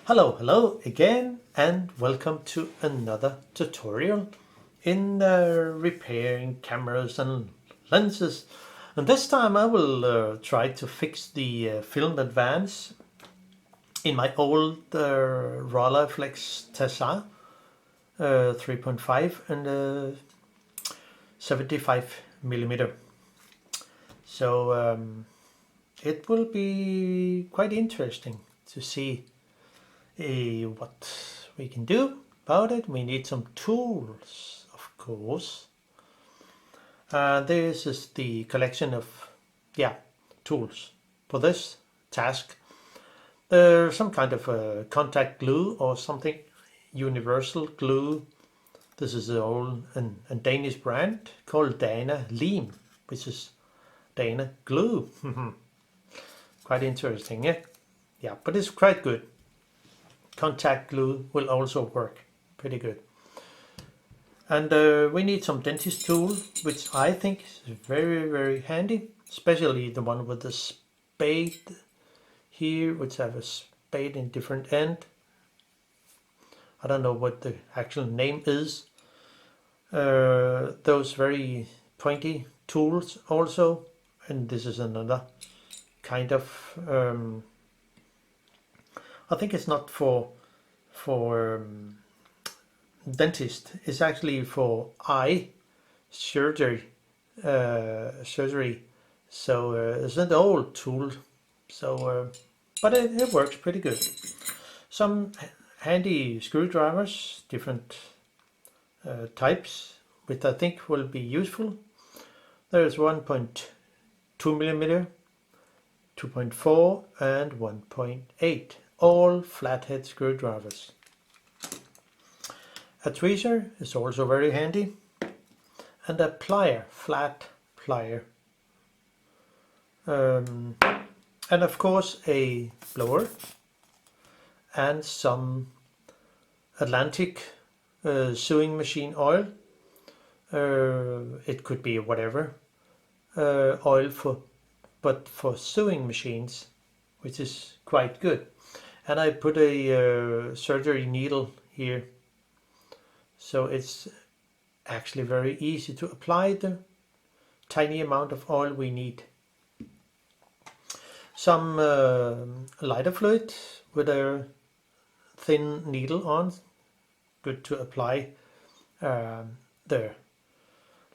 Hello again, and welcome to another tutorial in repairing cameras and lenses. And this time I will try to fix the film advance in my old Rolleiflex Tessar 3.5 and 75 millimeter. So it will be quite interesting to see what we can do about it. We need some tools, of course. This is the collection of tools for this task. There's some kind of contact glue or something, universal glue. This is an old and Danish brand called Dana Lim, which is Dana glue. Quite interesting, yeah? Yeah, but it's quite good. Contact glue will also work pretty good. And we need some dentist tool, which I think is very handy, especially the one with the spade here, which have a spade in different end. I don't know what the actual name is. Those very pointy tools also, and this is another kind of I think it's not for dentist. It's actually for eye surgery. So it's an old tool. So, but it works pretty good. Some handy screwdrivers, different types, which I think will be useful. There is 1.2 millimeter, 2.4 and 1.8. All flathead screwdrivers. A tweezer is also very handy, and a plier, flat plier, and of course a blower and some Atlantic sewing machine oil. It could be whatever oil but for sewing machines, which is quite good. And I put a surgery needle here, so it's actually very easy to apply the tiny amount of oil we need. Some lighter fluid with a thin needle on, good to apply the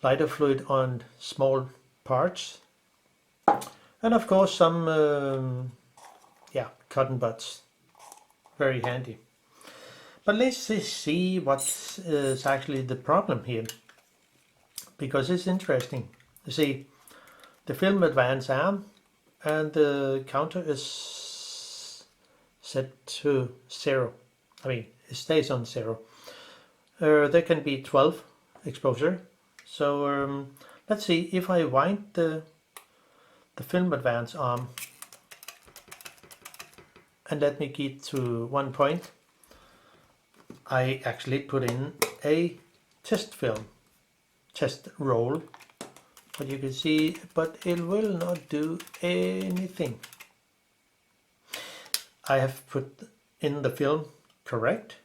lighter fluid on small parts. And of course some cotton buds. Very handy. But let's see what is actually the problem here, because it's interesting. You see the film advance arm, and the counter is set to 0. I mean, it stays on 0. There can be 12 exposure. So let's see if I wind the film advance arm and let me get to one point. I actually put in a test film, test roll, but you can see, but it will not do anything. I have put in the film correct,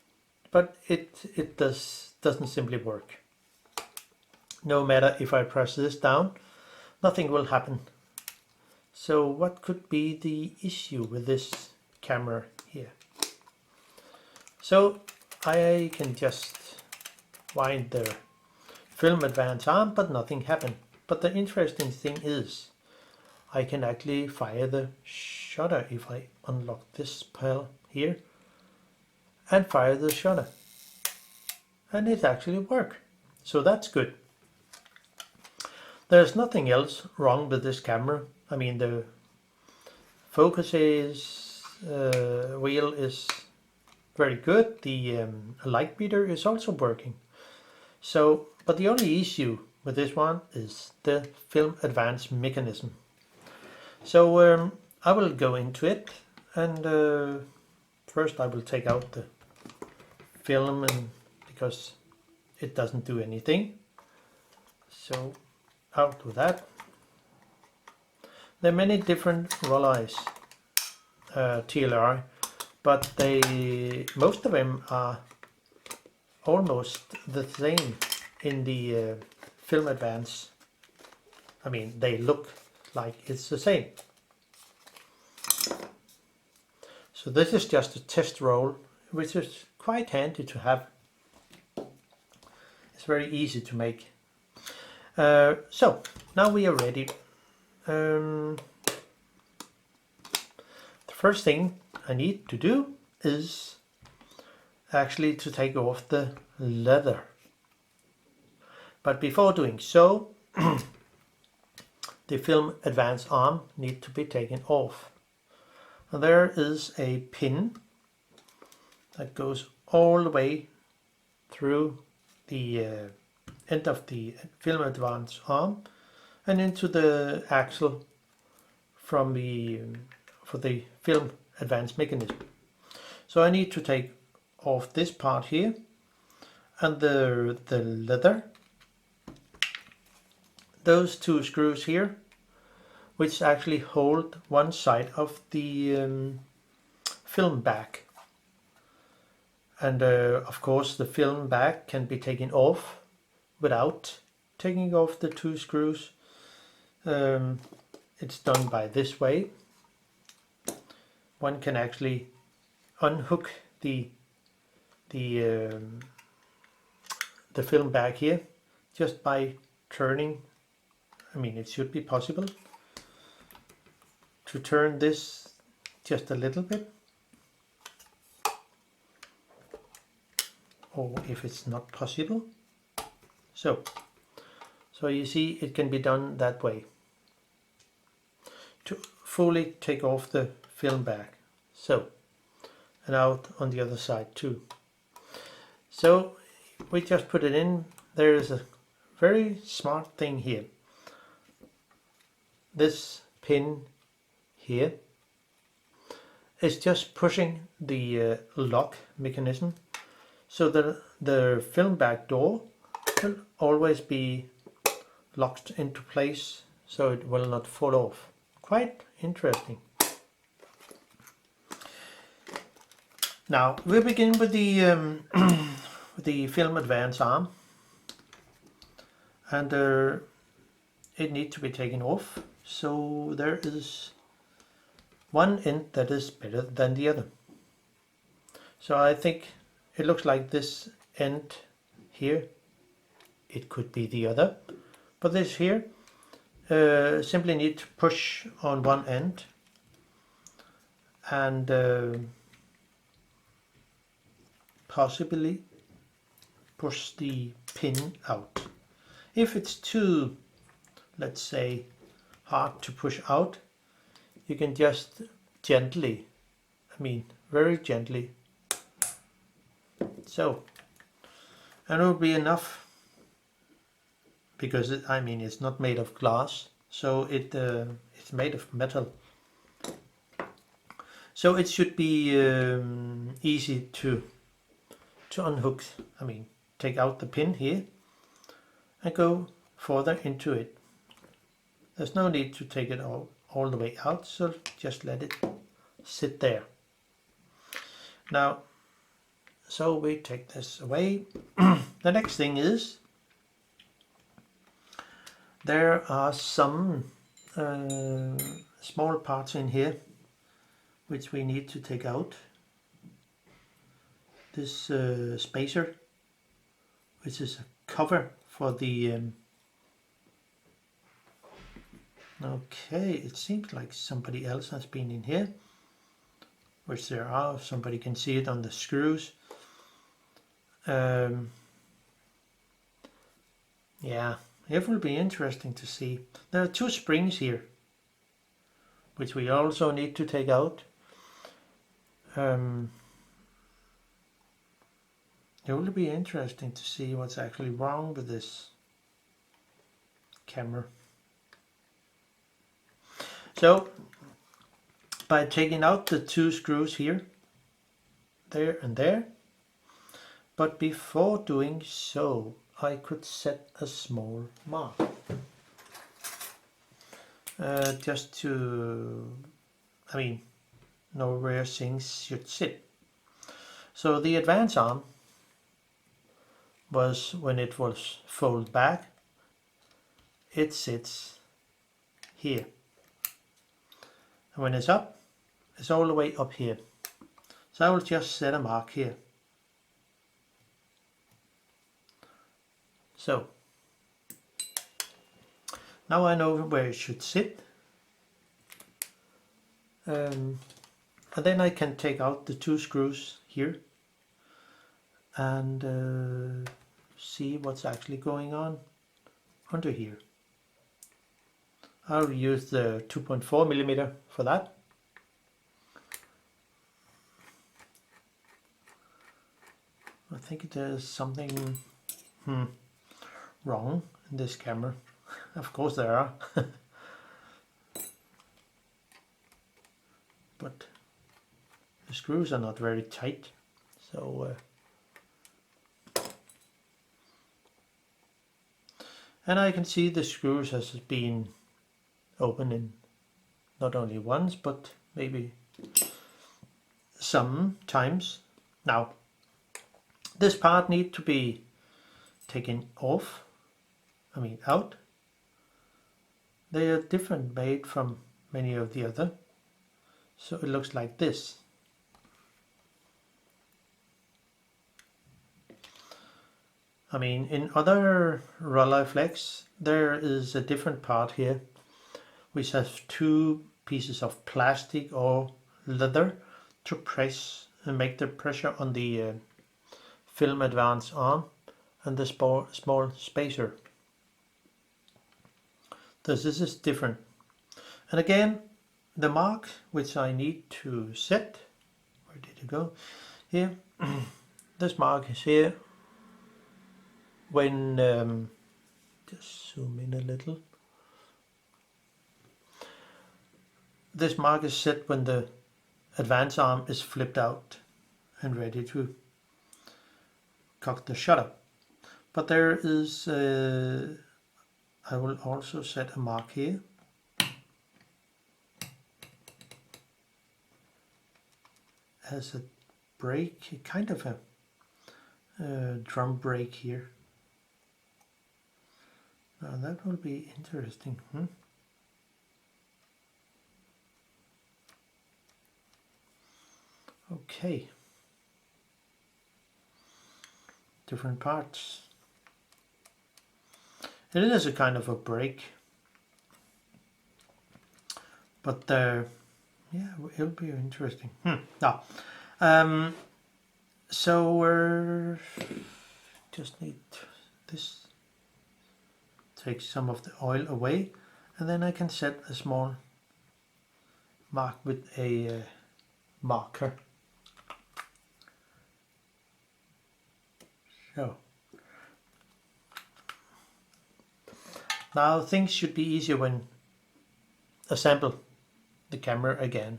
but it doesn't simply work. No matter if I press this down, nothing will happen. So what could be the issue with this camera here? So I can just wind the film advance arm, but nothing happened. But the interesting thing is I can actually fire the shutter if I unlock this panel here and fire the shutter, and it actually works. So that's good. There's nothing else wrong with this camera. I mean, the focus wheel is very good. The light meter is also working. So, but the only issue with this one is the film advance mechanism. So I will go into it, and first I will take out the film, and because it doesn't do anything. So out with that. There are many different Rolleis TLR but most of them are almost the same in the film advance. I mean, they look like it's the same. So this is just a test roll, which is quite handy to have. It's very easy to make. So now we are ready. The first thing I need to do is actually to take off the leather. But before doing so, the film advance arm needs to be taken off. And there is a pin that goes all the way through the end of the film advance arm and into the axle from for the film advance mechanism. So I need to take off this part here and the leather, those two screws here, which actually hold one side of the film back. And of course the film back can be taken off without taking off the two screws. It's done by this way. One can actually unhook the film back here just by turning. I mean, it should be possible to turn this just a little bit, or if it's not possible, so you see it can be done that way to fully take off the film back. So, and out on the other side too. So we just put it in. There is a very smart thing here. This pin here is just pushing the lock mechanism so that the film back door will always be locked into place so it will not fall off. Quite interesting. Now we begin with the the film advance arm, and it needs to be taken off. So there is one end that is better than the other. So I think it looks like this end here. It could be the other, but this here simply need to push on one end and possibly push the pin out. If it's too, let's say, hard to push out, you can just gently, I mean very gently, so, and it will be enough, because I mean it's not made of glass, so it's made of metal, so it should be easy to unhook. I mean, take out the pin here and go further into it. There's no need to take it all the way out, so just let it sit there. Now, so we take this away. The next thing is there are some small parts in here which we need to take out. This spacer, which is a cover for the okay, it seems like somebody else has been in here, which there are. Somebody can see it on the screws. Yeah, it will be interesting to see. There are two springs here, which we also need to take out. It will be interesting to see what's actually wrong with this camera. So, by taking out the two screws here, there and there, but before doing so, I could set a small mark. Just to, I mean, know where things should sit. So the advance arm was, when it was folded back, it sits here. And when it's up, it's all the way up here. So I will just set a mark here. So now I know where it should sit. And then I can take out the 2 screws here and see what's actually going on under here. I'll use the 2.4 millimeter for that. I think there's something wrong in this camera. Of course there are. But the screws are not very tight, so and I can see the screws has been opened in not only once but maybe some times. Now this part needs to be taken off, out. They are different made from many of the other. So it looks like this. In other Rolleiflex there is a different part here which has 2 pieces of plastic or leather to press and make the pressure on the film advance arm and the small spacer. This is different. And again, the mark which I need to set, where did it go? Here, this mark is here. When, just zoom in a little. This mark is set when the advance arm is flipped out and ready to cock the shutter. But there is, I will also set a mark here. As a brake, kind of a drum brake here. Now that will be interesting. Okay. Different parts. It is a kind of a brake. But yeah, it'll be interesting. Now, so just need this. Take some of the oil away, and then I can set a small mark with a marker. So now things should be easier when assemble the camera again.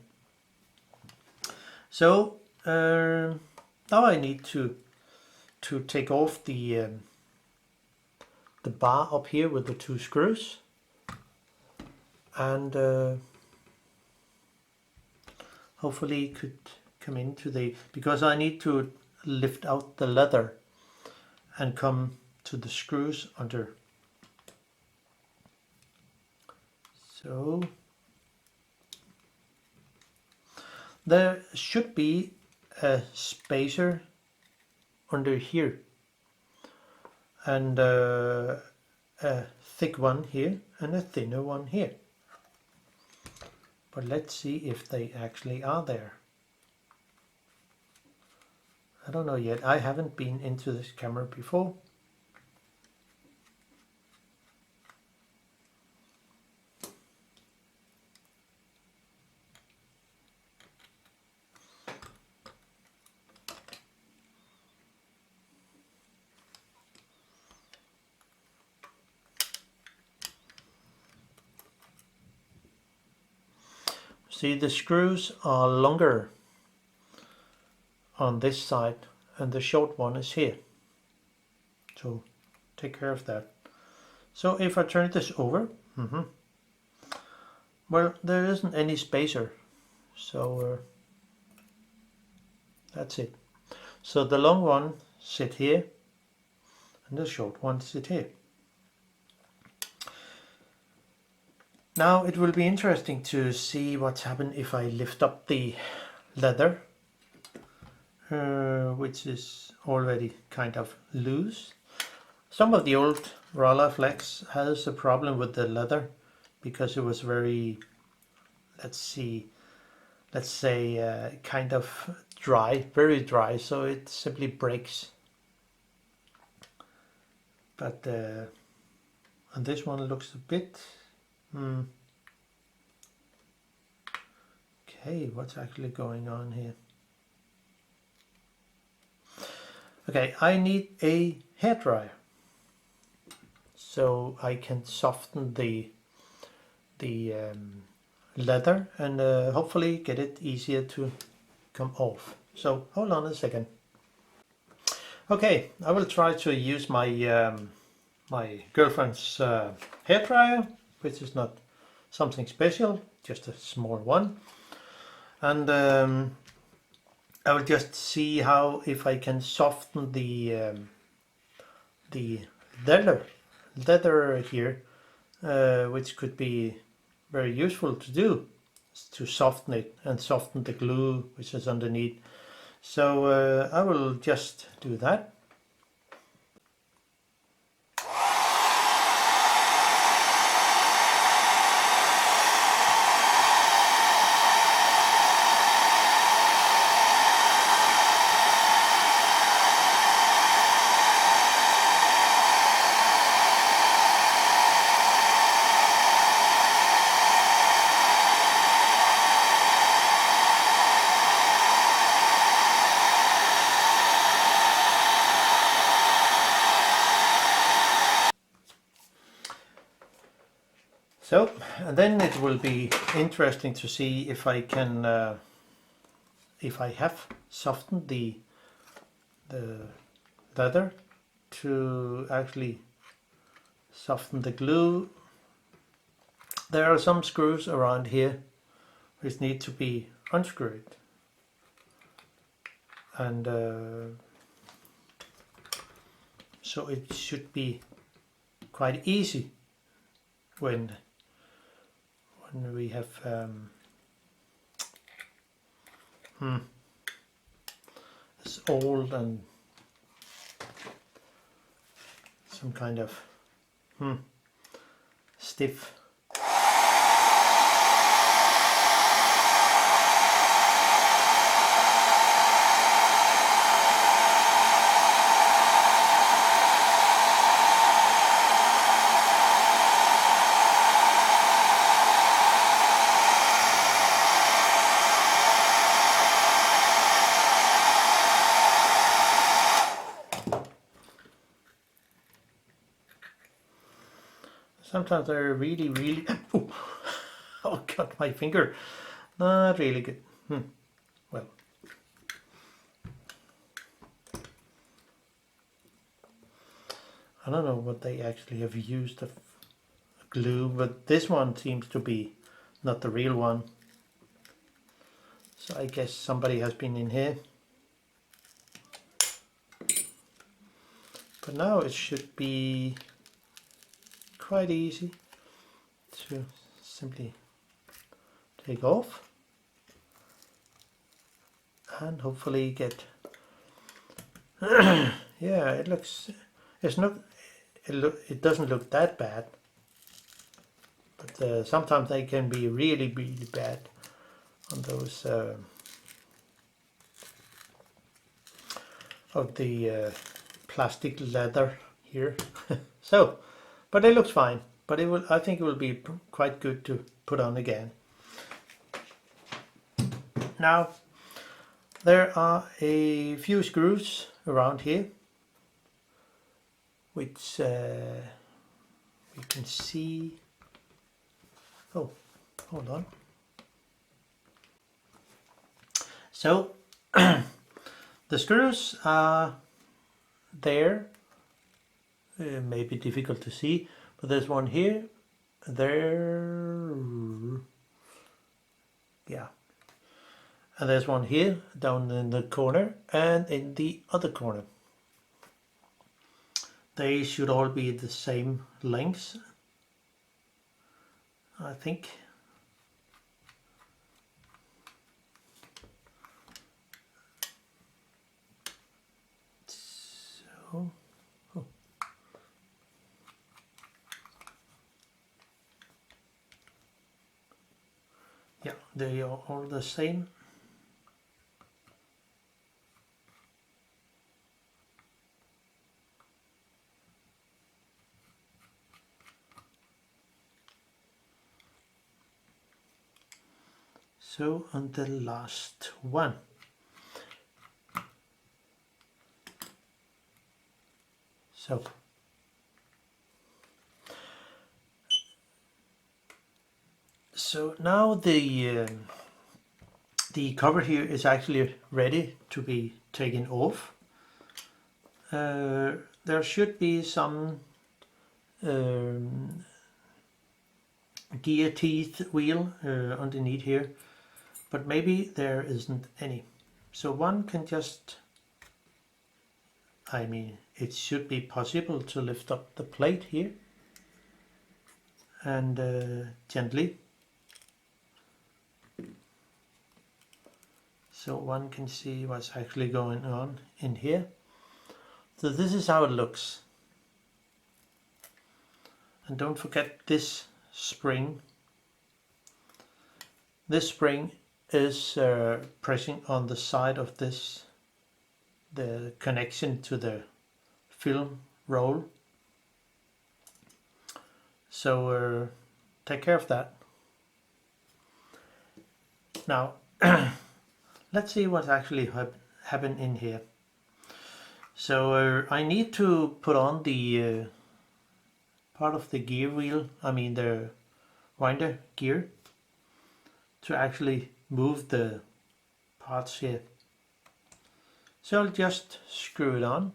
So now I need to take off the bar up here with the 2 screws, and hopefully it could come into because I need to lift out the leather and come to the screws under. So there should be a spacer under here and a thick one here and a thinner one here. But let's see if they actually are there. I don't know yet. I haven't been into this camera before. See, the screws are longer on this side and the short one is here. So take care of that. So if I turn this over, well, there isn't any spacer. So That's it. So the long one sit here and the short one sit here. Now it will be interesting to see what's happened if I lift up the leather, which is already kind of loose. Some of the old Rolleiflex has a problem with the leather because it was very, let's say kind of dry, very dry, so it simply breaks. But and this one looks a bit okay, what's actually going on here? Okay, I need a hairdryer so I can soften the leather and hopefully get it easier to come off. So hold on a second. Okay, I will try to use my my girlfriend's hairdryer, which is not something special, just a small one, and I will just see how if I can soften the leather here, which could be very useful to do, to soften it and soften the glue which is underneath. So I will just do that. So, and then it will be interesting to see if I can, if I have softened the leather to actually soften the glue. There are some screws around here which need to be unscrewed, and so it should be quite easy when we have it's old and some kind of stiff. Sometimes they're really oh, got my finger. Not really good. Well, I don't know what they actually have used of glue, but this one seems to be not the real one. So I guess somebody has been in here. But now it should be quite easy to simply take off and hopefully get yeah, it looks, it's not, it doesn't look that bad, but sometimes they can be really bad on those of the plastic leather here. So but it looks fine, but it will, I think it will be quite good to put on again. Now there are a few screws around here which we can see. Oh, hold on. So the screws are there. May be difficult to see, but there's one here, there, yeah, And there's one here, down in the corner, and in the other corner. They should all be the same length, I think. So, oh. Yeah, they are all the same. So on the last one. So now the cover here is actually ready to be taken off. There should be some gear teeth wheel underneath here, but maybe there isn't any. So one can just, I mean, it should be possible to lift up the plate here and gently, so one can see what's actually going on in here. So this is how it looks. And don't forget this spring. This spring is pressing on the side of this, the connection to the film roll. So take care of that. Now let's see what actually happened in here. So I need to put on the part of the gear wheel, I mean the winder gear, to actually move the parts here. So I'll just screw it on.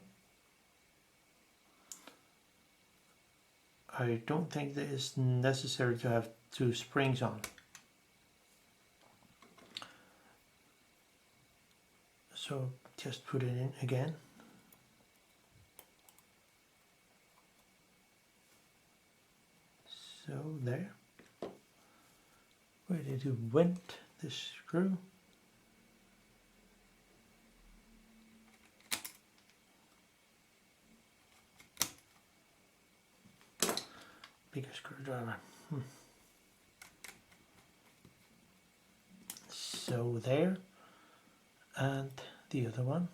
I don't think that it's necessary to have two springs on. So just put it in again. So there. Where did it went, this screw? Bigger screwdriver. So there, and the other one.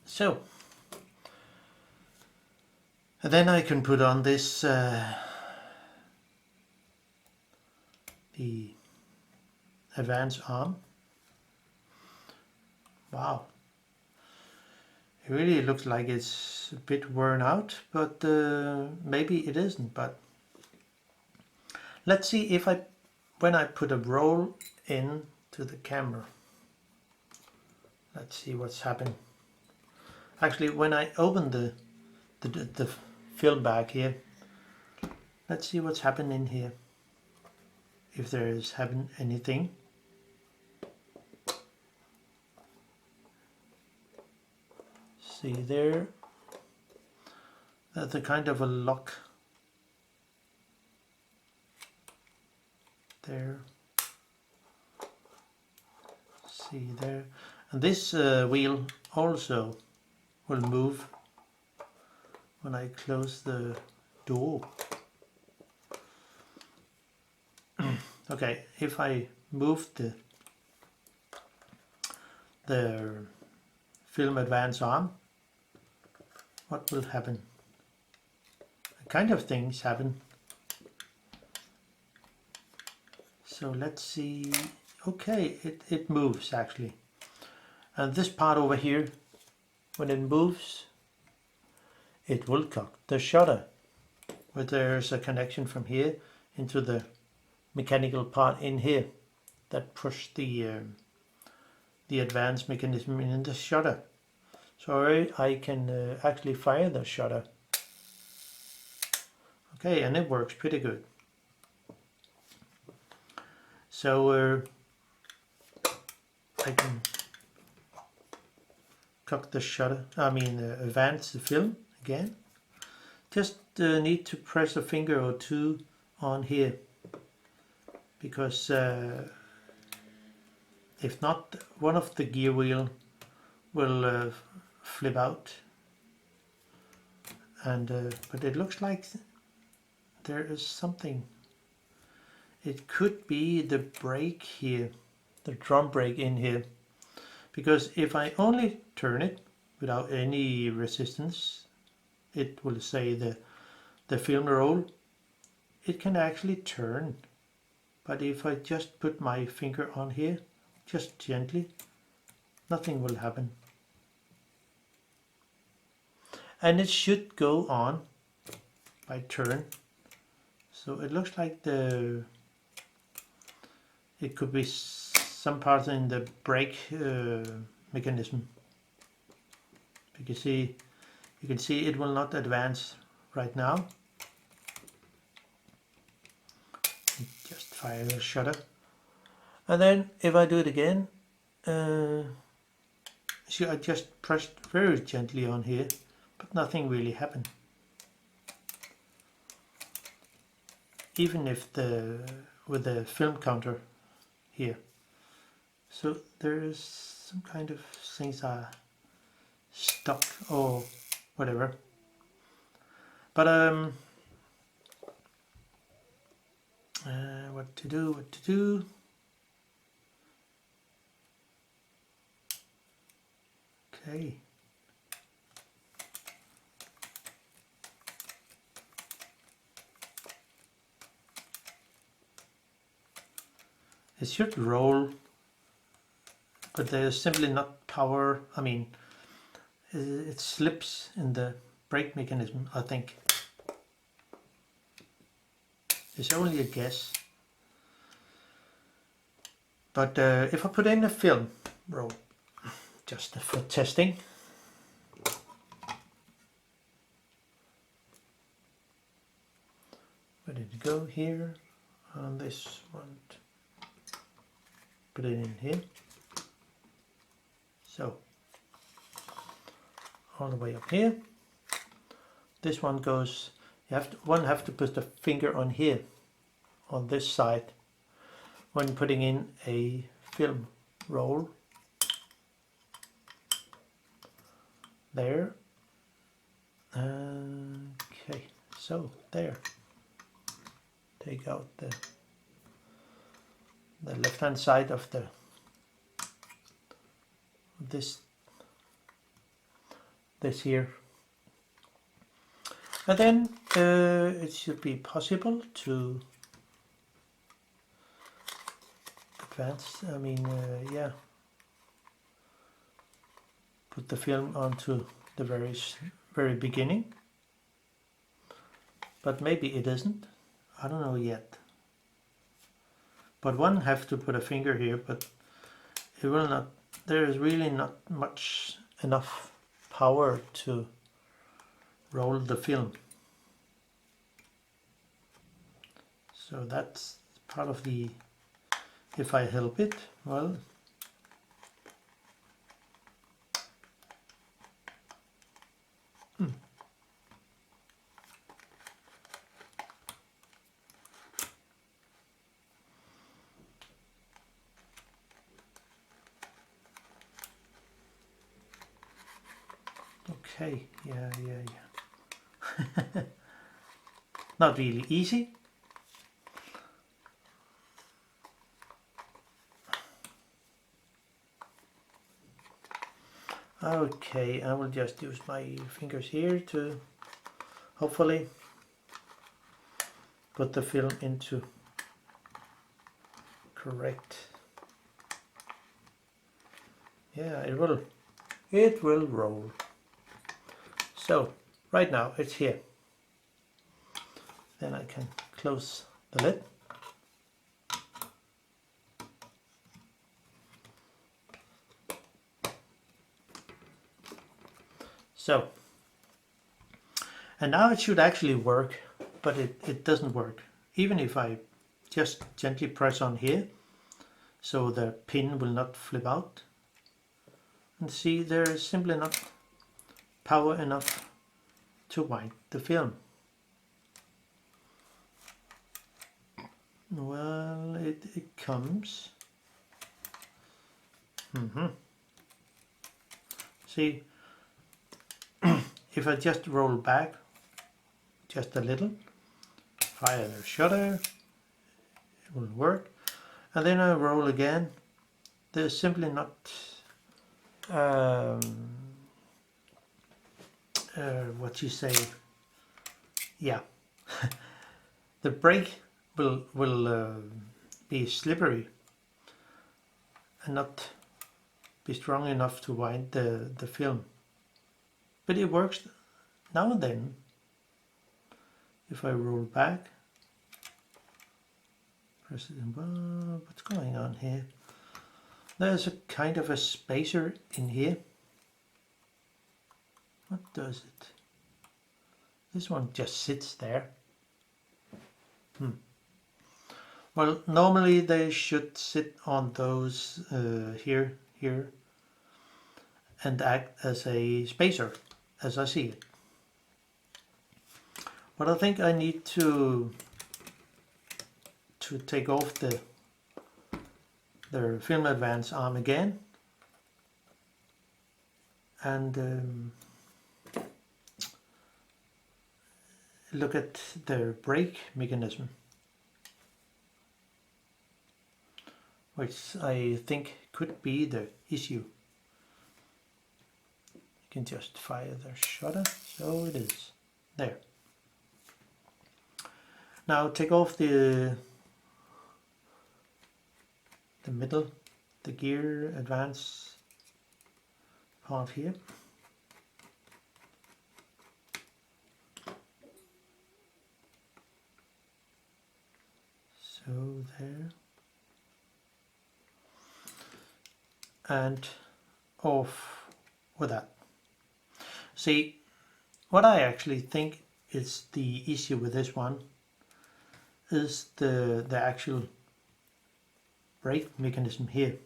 So, and then I can put on this the advance arm. Wow, it really looks like it's a bit worn out, but maybe it isn't. But let's see if when I put a roll in to the camera. Let's see what's happened. Actually, when I open the film bag here, let's see what's happened in here. If there is happened anything. See there, that's a kind of a lock there. See there, and this wheel also will move when I close the door. Okay, if I move the film advance arm, what will happen? Kind of things happen. So let's see. Okay, it moves actually. And this part over here, when it moves, it will cock the shutter. But there's a connection from here into the mechanical part in here that push the advanced mechanism in the shutter. So I can actually fire the shutter. Okay, and it works pretty good. So I can cock the shutter, advance the film again. Just need to press a finger or two on here, because if not, one of the gear wheel will flip out. And but it looks like there is something. It could be the brake here, the drum brake in here, because if I only turn it without any resistance, it will say the film roll. It can actually turn, but if I just put my finger on here, just gently, nothing will happen. And it should go on by turn. So it looks like it could be some parts in the brake mechanism. You can see it will not advance right now. Just fire the shutter, and then if I do it again, see, I just pressed very gently on here, but nothing really happened. Even if with the film counter here. So there is some kind of things are stuck or whatever. But what to do? Okay. It should roll, but there's simply not power. I mean, it slips in the brake mechanism, I think. It's only a guess. But if I put in a film roll, just for testing, where did it go? Here on this one. Put it in here. So all the way up here. This one goes. One have to put the finger on here, on this side, when putting in a film roll. There. Okay. So there. Take out the left hand side of this here, and then it should be possible to advance. Put the film onto the very beginning, but maybe it isn't. I don't know yet. But one have to put a finger here, but it will not. There is really not enough power to roll the film. So that's part of the. If I help it, well. Okay, yeah. Not really easy. Okay, I will just use my fingers here to hopefully put the film into correct. Yeah, it will roll. So right now it's here. Then I can close the lid. So, and now it should actually work, but it doesn't work. Even if I just gently press on here, so the pin will not flip out. And see, there is simply not power enough to wind the film. Well, it comes. See, if I just roll back just a little, fire the shutter, it will work. And then I roll again. There's simply not what you say. Yeah, the brake will be slippery and not be strong enough to wind the film. But it works now and then. If I roll back, press it in, what's going on here? There's a kind of a spacer in here. What does it? This one just sits there. Well, normally they should sit on those here, and act as a spacer, as I see it. But I think I need to take off the film advance arm again, and look at the brake mechanism, which I think could be the issue. You can just fire the shutter, so it is there. Now take off the middle, the gear advance part here. So there. And off with that. See, what I actually think is the issue with this one is the actual brake mechanism here.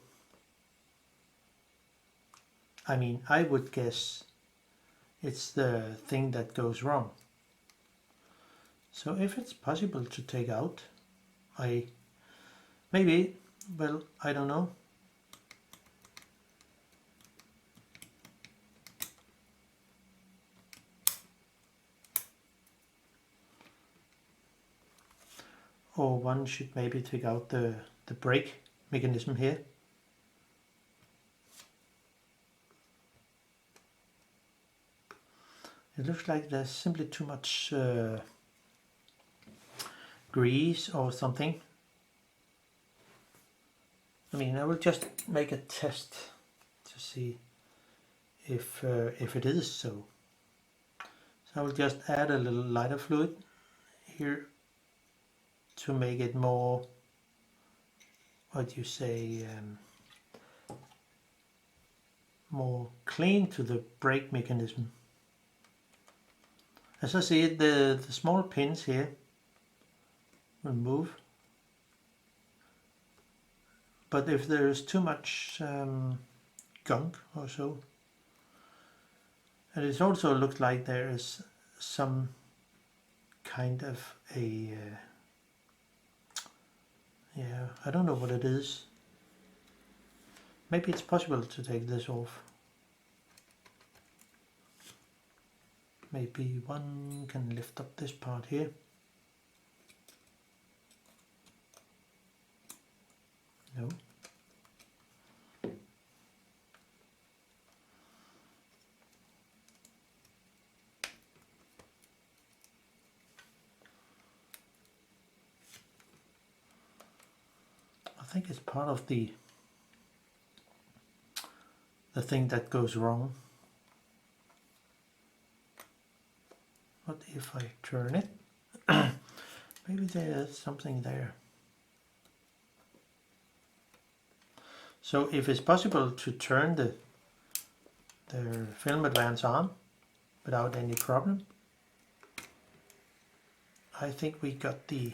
I mean, I would guess it's the thing that goes wrong. So if it's possible to take out, maybe, well, I don't know. Or one should maybe take out the brake mechanism here. It looks like there's simply too much grease or something. I mean, I will just make a test to see if it is so. So I will just add a little lighter fluid here to make it more, what you say, more clean to the brake mechanism. As I see it, the small pins here will move, but if there is too much gunk or so, and it also looks like there is some kind of a yeah, I don't know what it is. Maybe it's possible to take this off. Maybe one can lift up this part here. No. I think it's part of the thing that goes wrong. What if I turn it? Maybe there's something there. So if it's possible to turn the film advance on, without any problem. I think we got the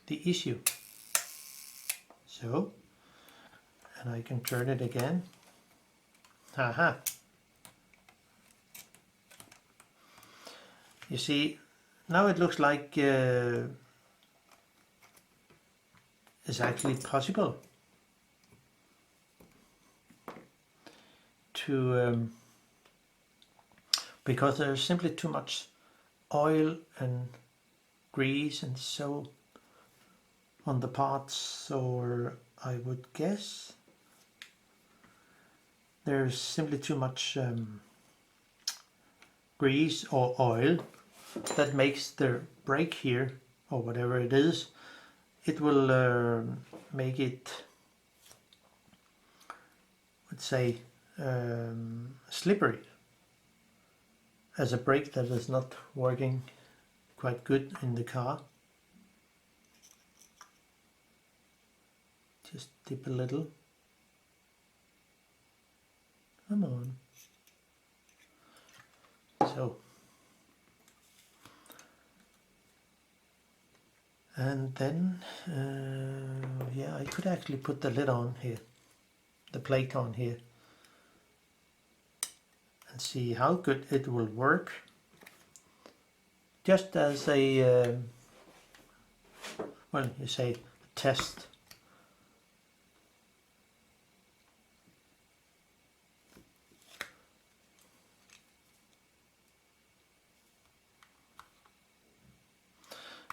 issue. So, and I can turn it again. Haha. You see, now it looks like it's actually possible to, because there's simply too much oil and grease and so on the parts, or I would guess there's simply too much grease or oil that makes the brake here, or whatever it is, it will make it, let's say, slippery, as a brake that is not working quite good in the car. Just dip a little. Come on. So. And then, yeah, I could actually put the lid on here, the plate on here, and see how good it will work. Just as a, well, you say test.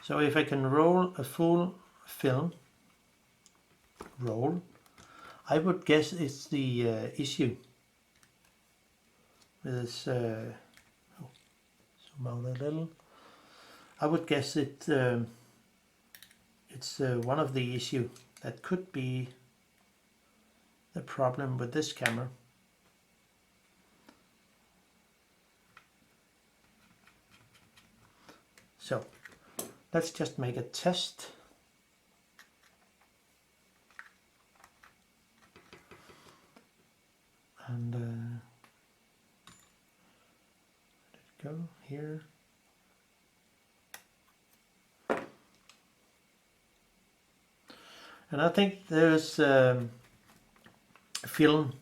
So if I can roll a full film, I would guess it's the issue with this, zoom out a little. I would guess it's one of the issue that could be the problem with this camera. So let's just make a test. And let it go here. And I think there's film,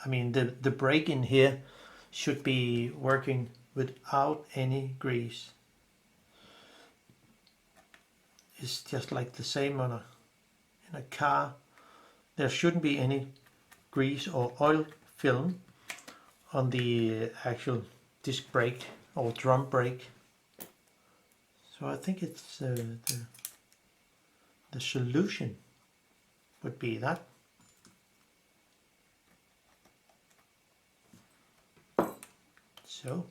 I mean the brake in here should be working without any grease. It's just like the same on in a car. There shouldn't be any grease or oil film on the actual disc brake or drum brake. So I think it's the solution would be that. So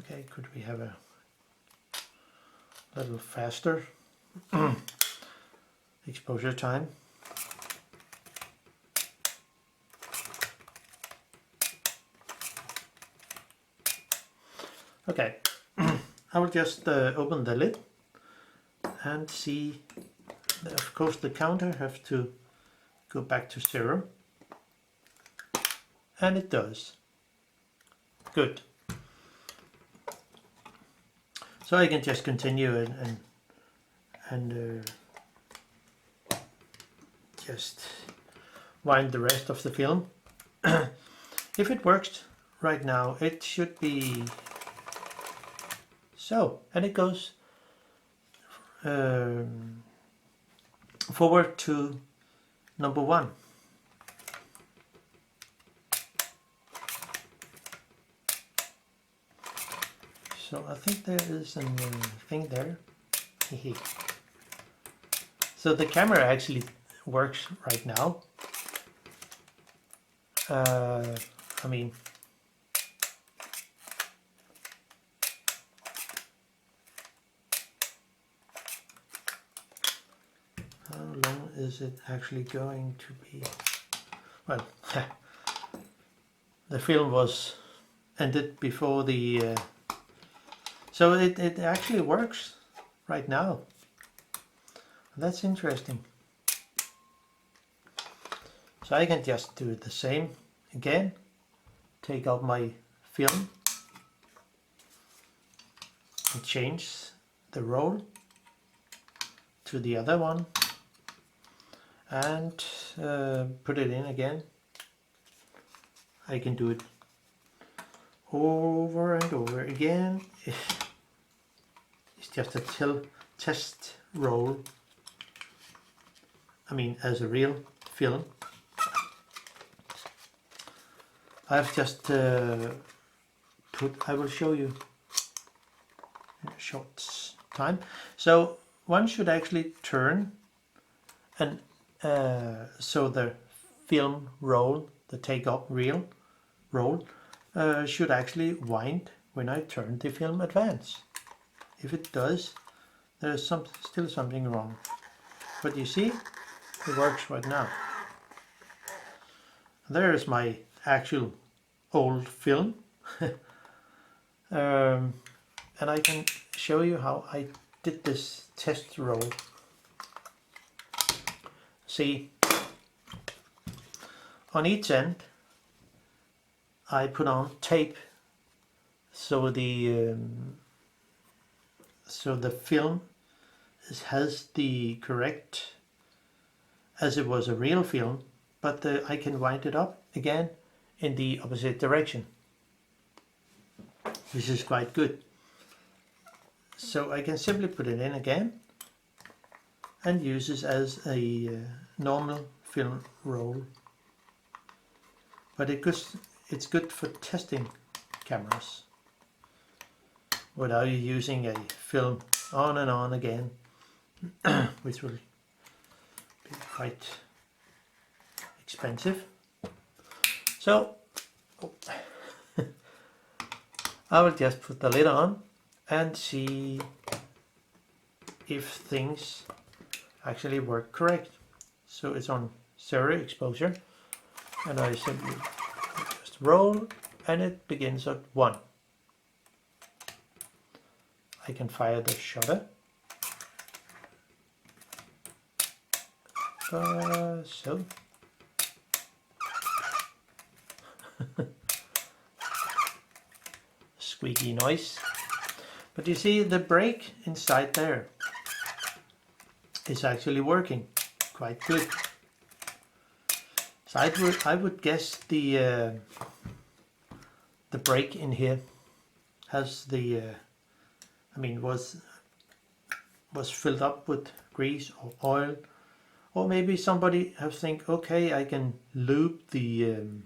okay, could we have a little faster exposure time? Okay, I will just open the lid and see. Of course, the counter have to go back to 0, and it does. Good. So I can just continue and just wind the rest of the film. If it works right now, it should be so, and it goes forward to number 1. So I think there is a thing there. So the camera actually works right now. I mean, how long is it actually going to be? Well, the film was ended before the so it actually works right now. That's interesting. So I can just do the same again, take out my film and change the roll to the other one and put it in again. I can do it over and over again. It's just a test roll. I mean, as a real film. I've just I will show you in a short time. So one should actually turn and so the film roll, the take up reel roll, should actually wind when I turn the film advance. If it does, there's still something wrong. But you see, it works right now. There is my actual old film. And I can show you how I did this test roll. See, on each end I put on tape so the film has the correct, as it was a real film, but I can wind it up again in the opposite direction. This is quite good. So I can simply put it in again and use this as a normal film roll. But it's good for testing cameras without you using a film on and on again, which will be quite expensive. So I will just put the lid on and see if things actually work correct. So it's on 0 exposure and I simply just roll and it begins at 1. I can fire the shutter. So squeaky noise. But you see the brake inside there is actually working quite good. So I would guess the brake in here has the was filled up with grease or oil, or maybe somebody have think, okay, I can lube the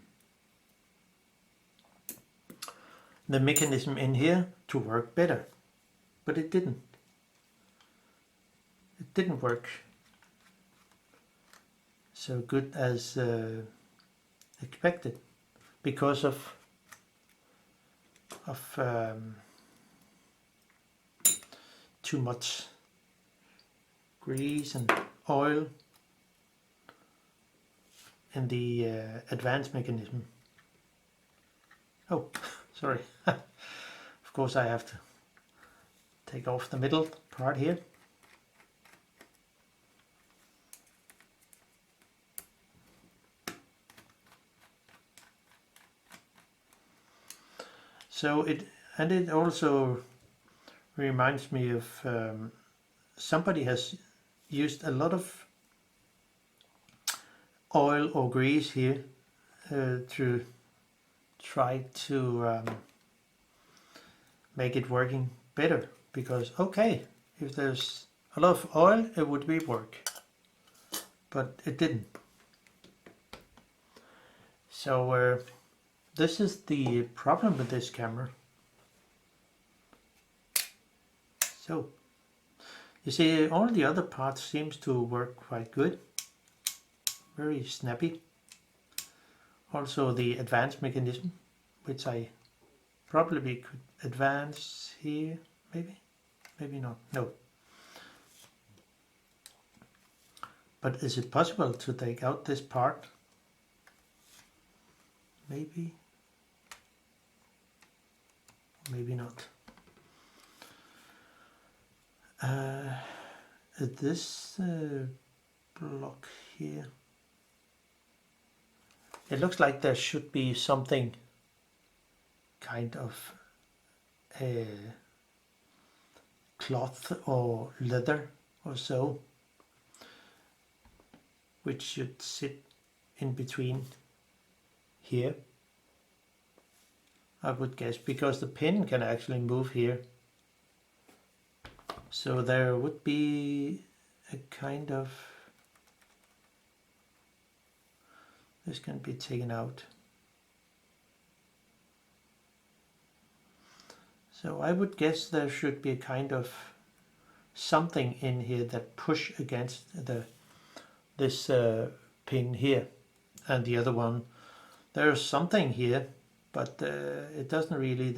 mechanism in here to work better, but it didn't. It didn't work so good as expected because of too much grease and oil in the advanced mechanism. Oh, sorry. Of course I have to take off the middle part here. So it also reminds me of somebody has used a lot of oil or grease here to try to make it working better, because okay, if there's a lot of oil it would be work, but it didn't. So this is the problem with this camera. So you see, all the other parts seems to work quite good, very snappy. Also the advanced mechanism, which I probably could advance here, maybe not, no. But is it possible to take out this part? Maybe, maybe not. This block here, It looks like there should be something kind of cloth or leather or so, which should sit in between here, I would guess, because the pin can actually move here. So there would be a kind of, this can be taken out. So I would guess there should be a kind of something in here that push against this pin here, and the other one. There's something here, but it doesn't really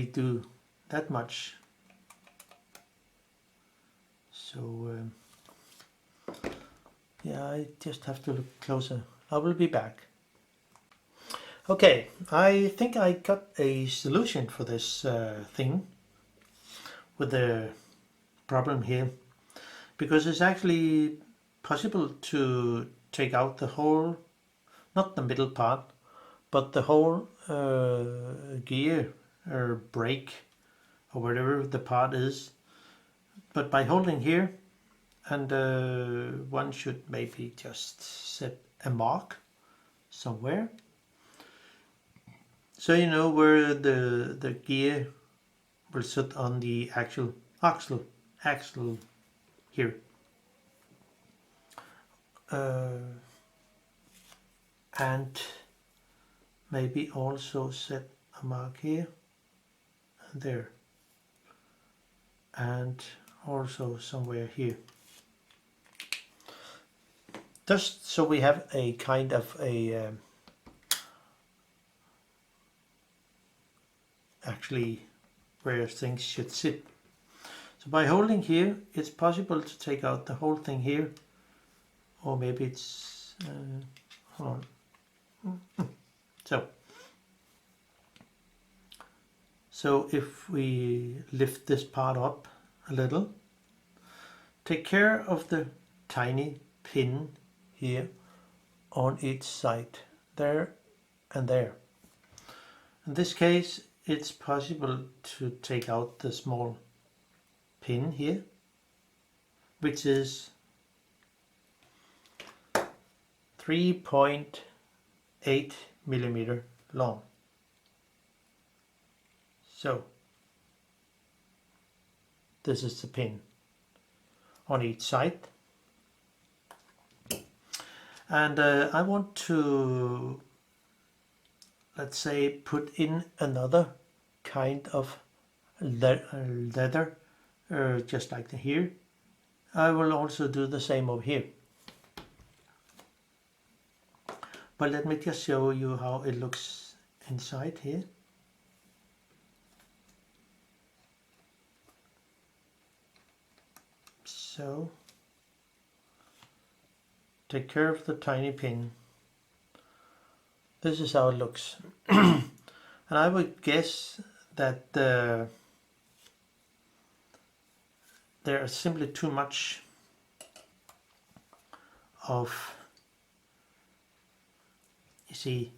do that much. So yeah, I just have to look closer. I will be back. Okay, I think I got a solution for this thing with the problem here, because it's actually possible to take out the whole, not the middle part, but the whole gear or brake or whatever the part is, but by holding here, and one should maybe just set a mark somewhere, so you know where the gear will sit on the actual axle here. And maybe also set a mark here and there, and also somewhere here, just so we have a kind of a actually where things should sit. So by holding here, it's possible to take out the whole thing here, or maybe it's hold on. So if we lift this part up a little, take care of the tiny pin here on each side, there and there. In this case, it's possible to take out the small pin here, which is 3.8 millimeter long. So this is the pin on each side, and I want to, let's say, put in another kind of leather, just like here. I will also do the same over here, but let me just show you how it looks inside here. So take care of the tiny pin. This is how it looks. And I would guess that there is simply too much of, you see,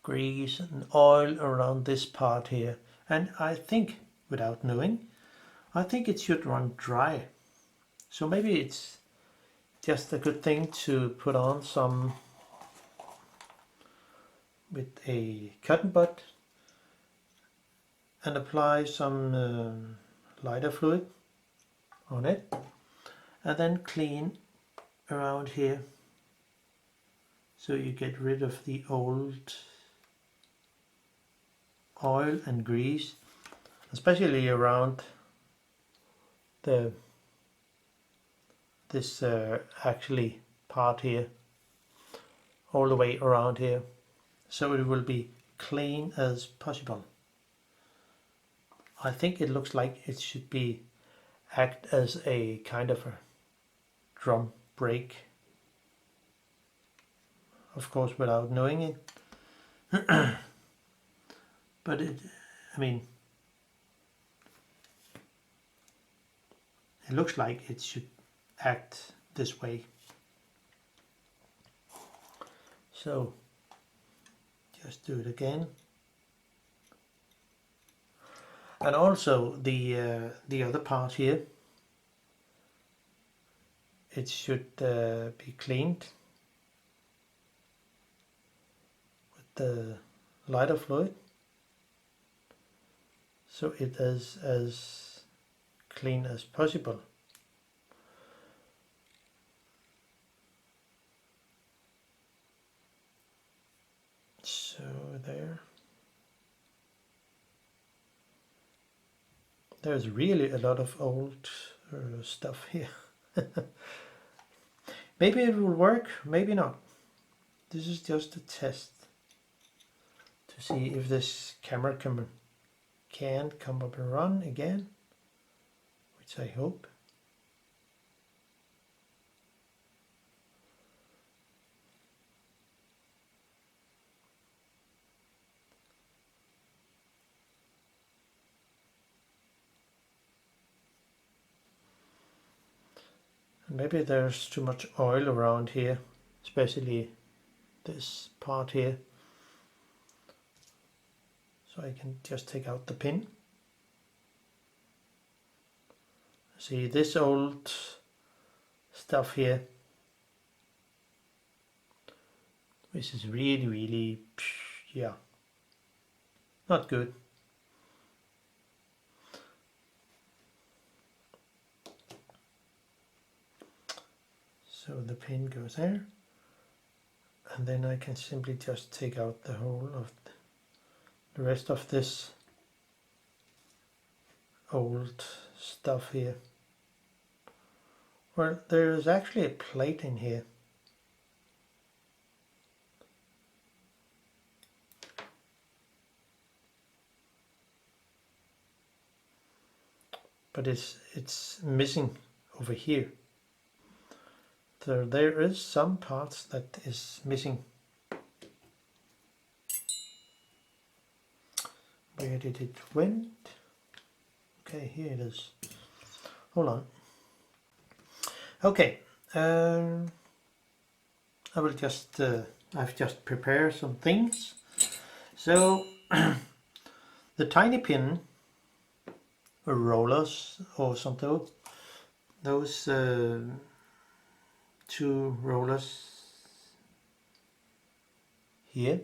grease and oil around this part here. And I think, without knowing, I think it should run dry. So maybe it's just a good thing to put on some with a cotton bud and apply some lighter fluid on it, and then clean around here so you get rid of the old oil and grease, especially around this actually part here, all the way around here, so it will be clean as possible. I think it looks like it should be act as a kind of a drum brake, of course, without knowing it. But it, I mean, it looks like it should act this way. So just do it again. And also the other part here, it should be cleaned with the lighter fluid, so it is as clean as possible. So there's really a lot of old stuff here. Maybe it will work, maybe not. This is just a test to see if this camera can come up and run again, which I hope. Maybe there's too much oil around here, especially this part here. So I can just take out the pin. See this old stuff here, which is really, yeah, not good. So the pin goes there, and then I can simply just take out the whole of the rest of this old stuff here. Well, there's actually a plate in here. But it's missing over here. So there is some parts that is missing. Where did it went? Okay, here it is. Hold on. Okay, I will just I've just prepared some things. So the tiny pin or rollers or something, those two rollers here,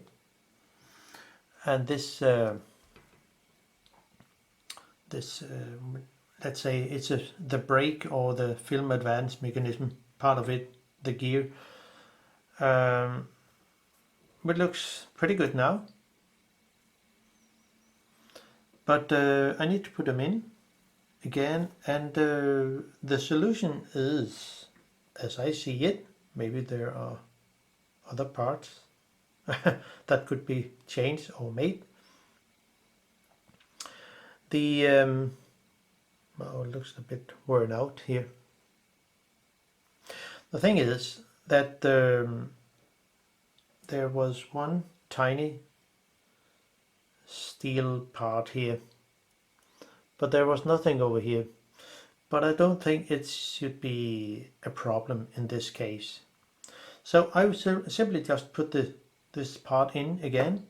and this let's say it's the brake or the film advance mechanism part of it, the gear. It looks pretty good now, but I need to put them in again, and the solution is, as I see it, maybe there are other parts that could be changed or made. The well, it looks a bit worn out here. The thing is that there was one tiny steel part here, but there was nothing over here. But I don't think it should be a problem in this case. So I will simply just put this part in again,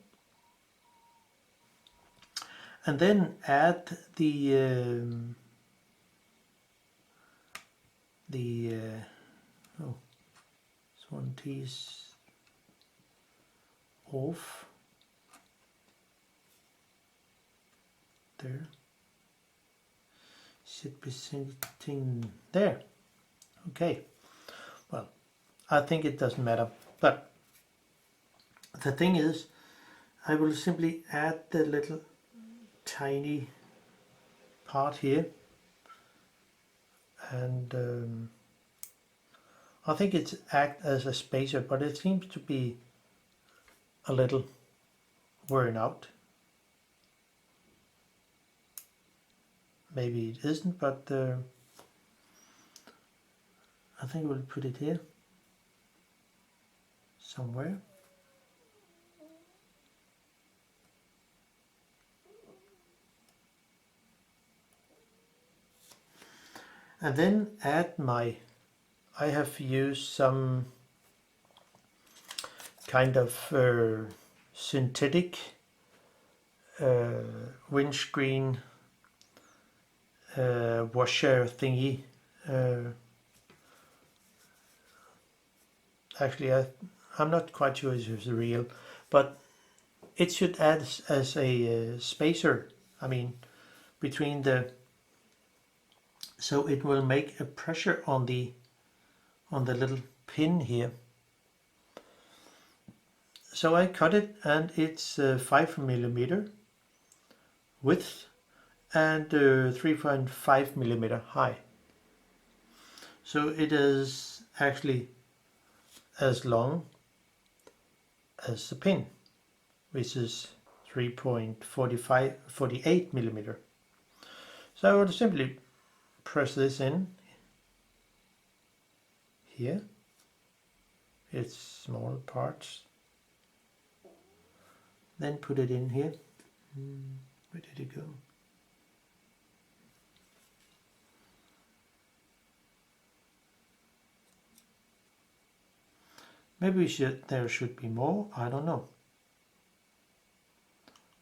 and then add the oh, this one is off there. Should be sitting there. Okay, well, I think it doesn't matter, but the thing is, I will simply add the little tiny part here, and I think it's act as a spacer, but it seems to be a little worn out. Maybe it isn't, but I think we'll put it here somewhere. And then add I have used some kind of synthetic windscreen washer thingy. Actually, I'm not quite sure if it's real, but it should add as a spacer. I mean, between the, so it will make a pressure on the little pin here. So I cut it, and it's 5mm width and 3.5mm high. So it is actually as long as the pin, which is 3.48mm. So I will simply press this in here. It's small parts. Then put it in here. Where did it go? Maybe there should be more, I don't know.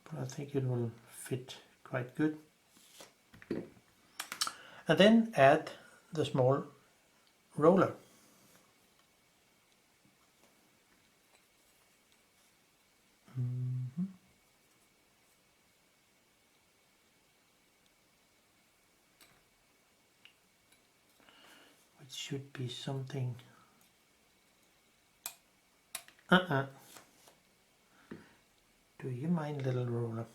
But I think it will fit quite good. And then add the small roller. Which should be something. Do you mind, little roller?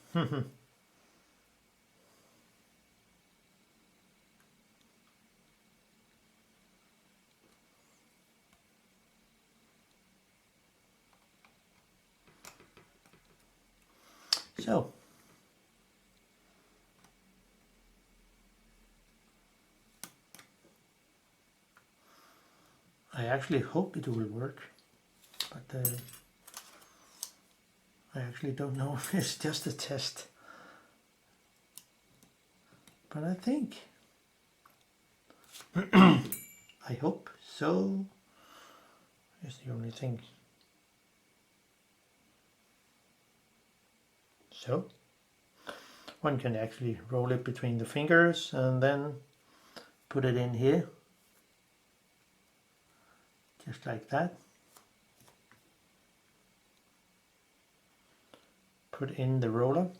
So, I actually hope it will work, but I actually don't know. It's just a test. But I think, I hope so. Is the only thing. So, one can actually roll it between the fingers and then put it in here. Just like that. Put in the roller.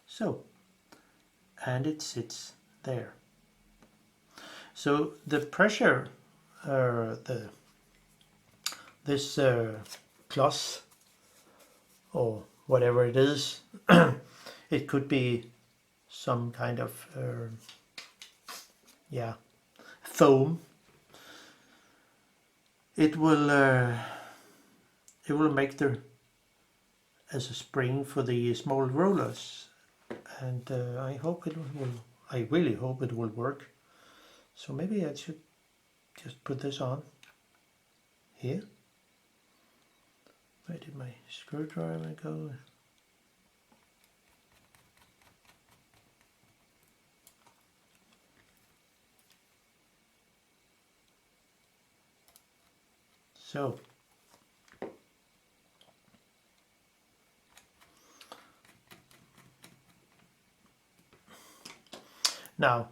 So, and it sits there. So the pressure, this cloth or whatever it is, it could be some kind of foam. It will make the as a spring for the small rollers, and I hope it will. I really hope it will work. So maybe I should just put this on here. Where did my screwdriver go? So, now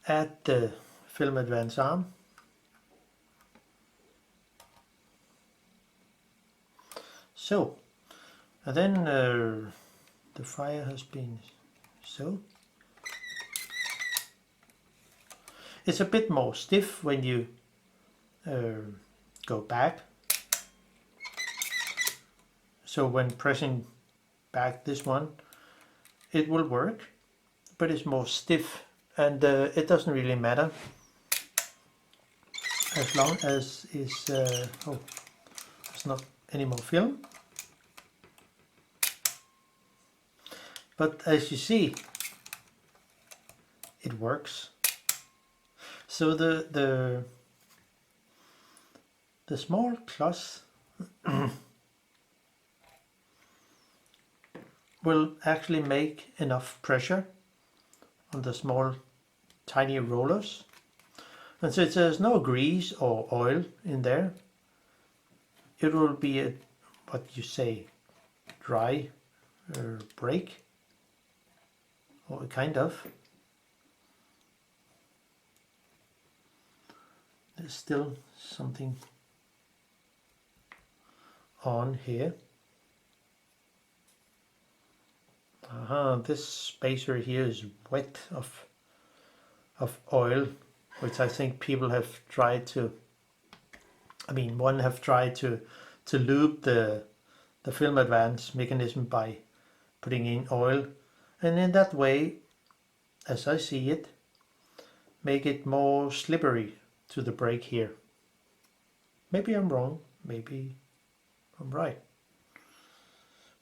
add the film advance arm. So, and then the fire has been so. It's a bit more stiff when you go back. So when pressing back this one, it will work, but it's more stiff, and it doesn't really matter as long as it's it's not any more film. But as you see, it works. So the small cloth will actually make enough pressure on the small tiny rollers. And since there's no grease or oil in there, it will be a, what you say, dry brake, or kind of. There's still something on here. This spacer here is wet of oil, which I think people have tried to, one have tried to lube the film advance mechanism by putting in oil, and in that way, as I see it, make it more slippery to the brake here. Maybe I'm wrong, maybe I'm right,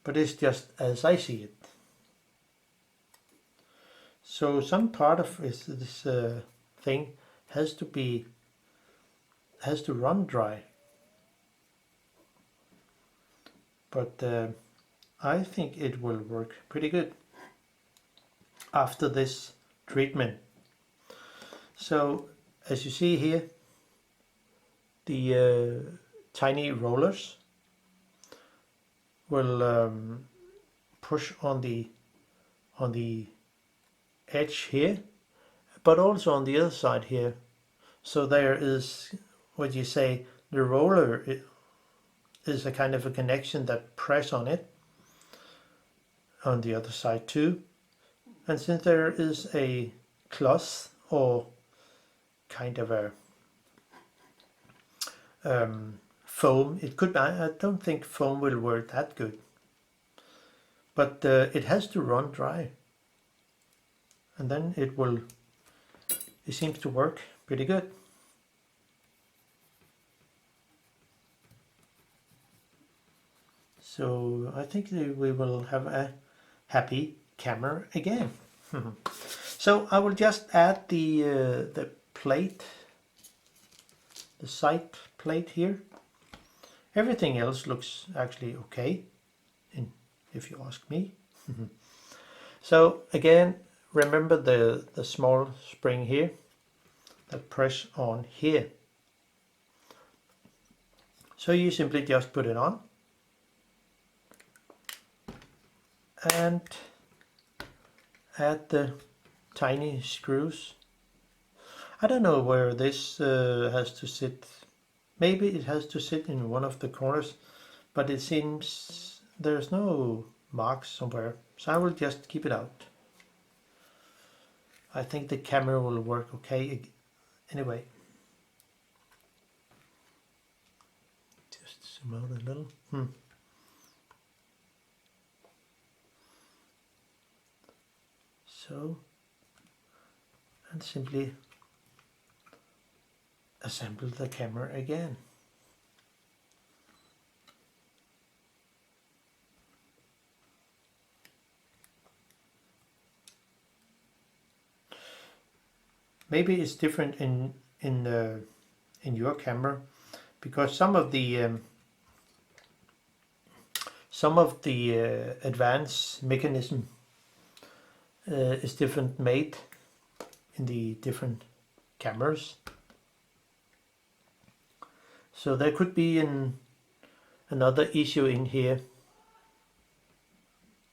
but it's just as I see it. So some part of this thing has to run dry, but I think it will work pretty good after this treatment. So as you see here, the tiny rollers will push on the edge here, but also on the other side here. So there is, what you say, the roller is a kind of a connection that press on it on the other side too. And since there is a cloth or kind of a foam, it could be, I don't think foam will work that good, but it has to run dry, and then it seems to work pretty good. So I think we will have a happy camera again. So I will just add the plate, the side plate here. Everything else looks actually okay, if you ask me. So again, remember the small spring here that press on here. So you simply just put it on and add the tiny screws. I don't know where this has to sit. Maybe it has to sit in one of the corners, but it seems there's no marks somewhere, so I will just keep it out. I think the camera will work okay anyway. Just zoom out a little. So, and simply assemble the camera again. Maybe it's different in your camera, because some of the advanced mechanism is different made in the different cameras. So there could be another issue in here,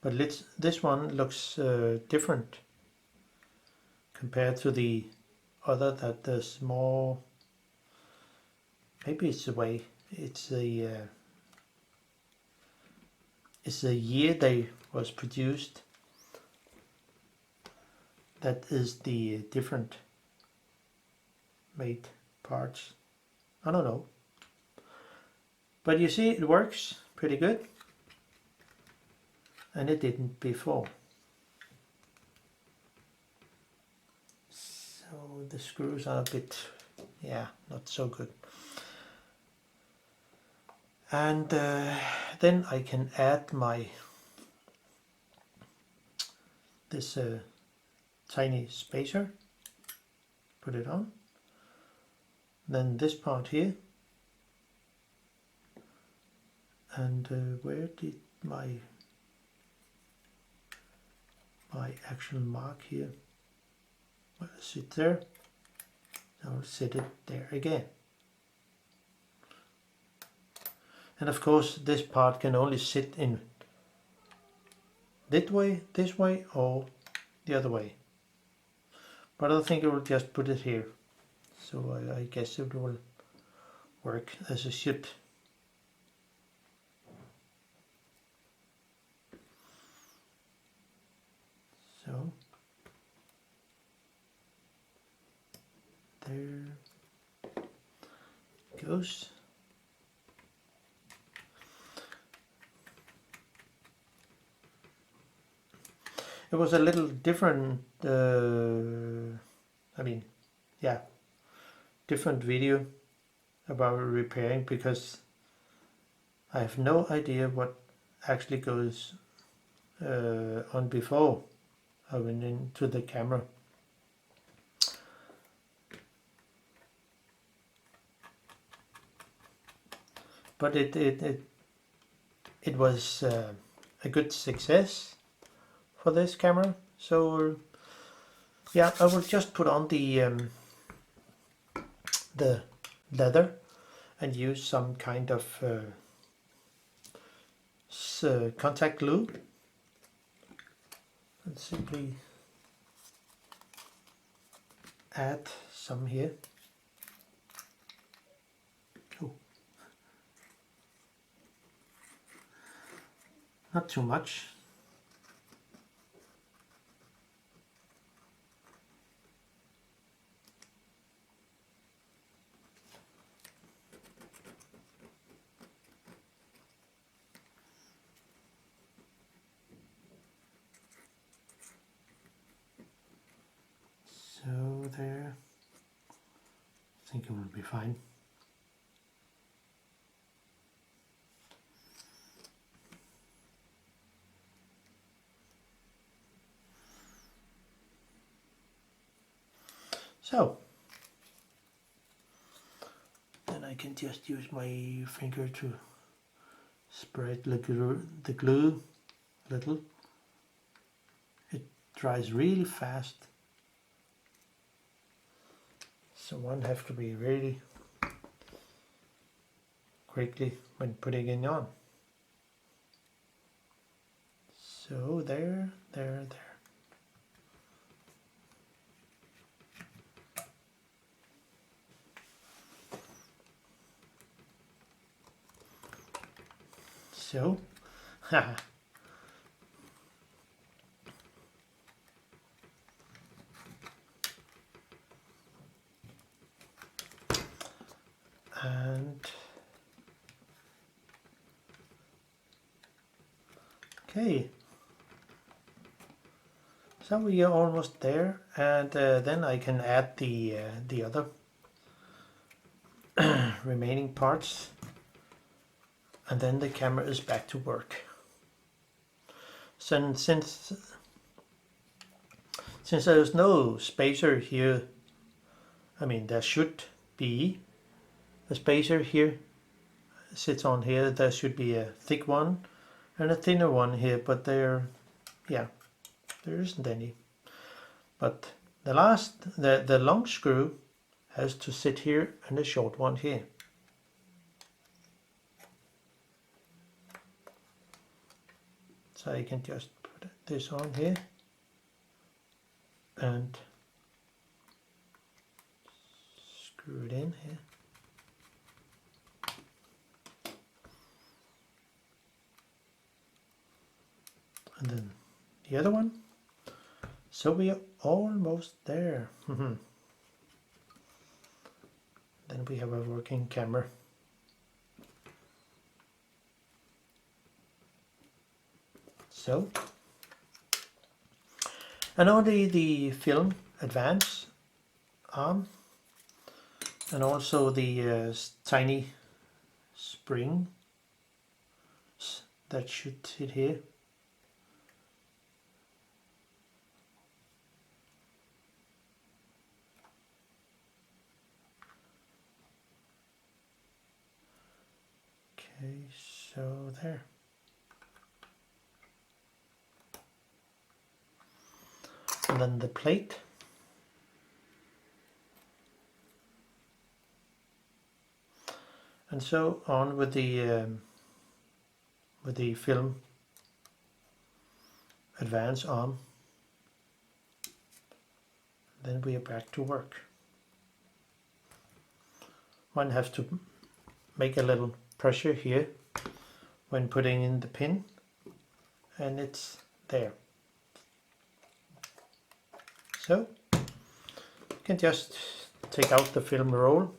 but this one looks different compared to the other, that there's more. Maybe it's the way it's the year they was produced that is the different made parts. I don't know. But you see, it works pretty good. And it didn't before. So the screws are a bit, not so good. And then I can add this tiny spacer, put it on. Then this part here. And where did my actual mark here? will sit there. I'll set it there again. And of course this part can only sit in this way or the other way. But I think I will just put it here. So I guess it will work as it should. So there goes. It was a little different, different video about repairing, because I have no idea what actually goes on before I went into the camera. But it was a good success for this camera. So yeah, I will just put on the leather and use some kind of contact glue and simply add some here. Oh. Not too much. So there, I think it will be fine. So then I can just use my finger to spread the glue a little. It dries really fast, so one have to be really quickly when putting it on. So there. So, and okay, so we are almost there, and then I can add the other remaining parts, and then the camera is back to work. So since there's no spacer here, I mean there should be a spacer here, sits on here. There should be a thick one and a thinner one here, but there isn't any. But the long screw has to sit here and the short one here. So I can just put this on here and screw it in here. And then the other one. So we are almost there. Then we have a working camera. So, and only the film advance arm, and also the tiny spring that should sit here. Okay, so there. And then the plate And so on with the film advance arm. Then we are back to work. One has to make a little pressure here when putting in the pin, and it's there. So you can just take out the film roll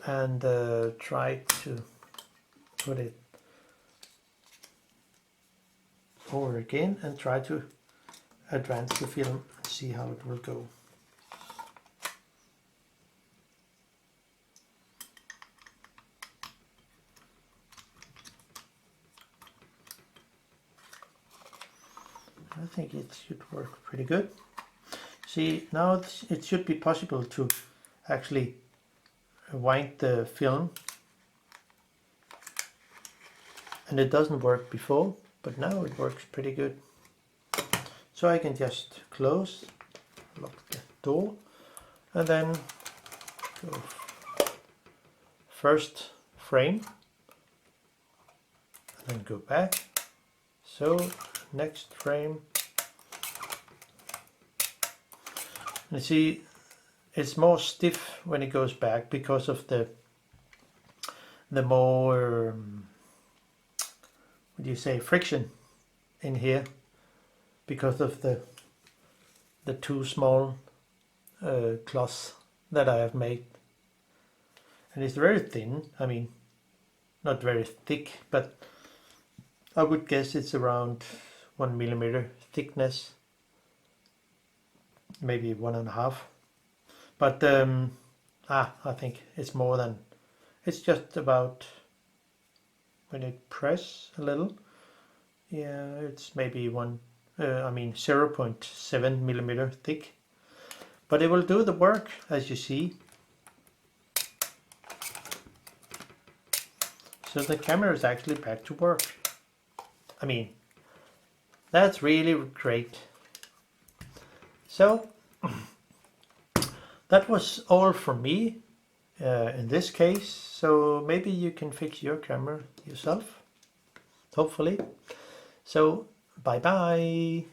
and try to put it over again and try to advance the film and see how it will go. I think it should work pretty good. See, now it should be possible to actually wind the film, and it doesn't work before, but now it works pretty good. So I can just lock the door, and then go first frame, and then go back. So next frame. You see, it's more stiff when it goes back because of the more what do you say, friction in here, because of the two small cloths that I have made. And it's very thin. I mean, not very thick, but I would guess it's around 1 millimeter thickness, maybe 1.5. But I think it's more than, it's just about, when it press a little, yeah, it's maybe 0.7 millimeter thick. But it will do the work, as you see. So the camera is actually back to work. I mean, that's really great. So that was all from me in this case. So maybe you can fix your camera yourself, hopefully. So bye bye.